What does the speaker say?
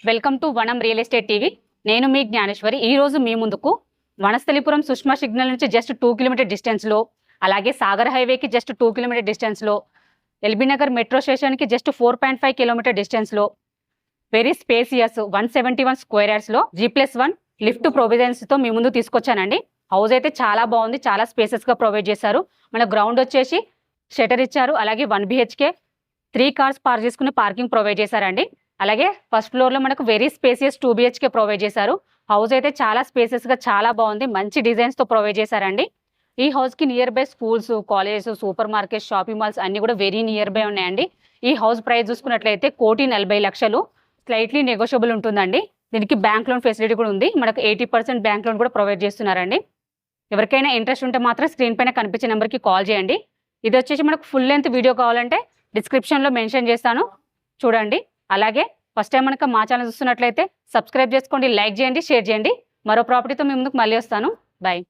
Welcome to Vanam real estate TV. నేను మీ జ్ఞానేశ్వరి. ఈ రోజు మీ ముందుకు వనస్థలిపురం సుష్మా సిగ్నల్ నుంచి జస్ట్ 2 కిలోమీటర్ డిస్టెన్స్లో, అలాగే సాగర్ హైవేకి జస్ట్ 2 కిలోమీటర్ డిస్టెన్స్లో, ఎల్బీ నగర్ మెట్రో స్టేషన్కి జస్ట్ 4.5 కిలోమీటర్ డిస్టెన్స్లో, వెరీ స్పేసియస్ 171 స్క్వేర్ యార్డ్స్లో G+1 లిఫ్ట్ ప్రొవిజన్స్తో మీ ముందు తీసుకొచ్చానండి. హౌస్ అయితే చాలా బాగుంది, చాలా స్పేసెస్గా ప్రొవైడ్ చేశారు. మన గ్రౌండ్ వచ్చేసి షటర్ ఇచ్చారు, అలాగే 1 BHK 3 కార్స్ పార్క్ చేసుకుని పార్కింగ్ ప్రొవైడ్ చేశారండి. అలాగే ఫస్ట్ ఫ్లోర్లో మనకు వెరీ స్పేసియస్ 2 BHK ప్రొవైడ్ చేశారు. హౌస్ అయితే చాలా స్పేసెస్గా చాలా బాగుంది, మంచి డిజైన్స్తో ప్రొవైడ్ చేశారండి. ఈ హౌస్కి near by schools, colleges, super market, shopping malls అన్నీ కూడా వెరీ నియర్ బై ఉన్నాయండి. ఈ హౌస్ ప్రైస్ చూసుకున్నట్లయితే 1,40,00,000, స్లైట్లీ నెగోషియబుల్ ఉంటుందండి. దీనికి బ్యాంక్ లోన్ ఫెసిలిటీ కూడా ఉంది. మనకు 80% బ్యాంక్ లోన్ కూడా ప్రొవైడ్ చేస్తున్నారండి. ఎవరికైనా ఇంట్రెస్ట్ ఉంటే మాత్రం స్క్రీన్ పైన కనిపించే నెంబర్కి కాల్ చేయండి. ఇది వచ్చేసి మనకు ఫుల్ లెంత్ వీడియో కావాలంటే డిస్క్రిప్షన్లో మెన్షన్ చేస్తాను, చూడండి. అలాగే ఫస్ట్ టైం మనకు మా ఛానల్ చూస్తున్నట్లయితే సబ్స్క్రైబ్ చేసుకోండి, లైక్ చేయండి, షేర్ చేయండి. మరో ప్రాపర్టీతో మీ ముందుకు మళ్ళీ వస్తాను. బాయ్.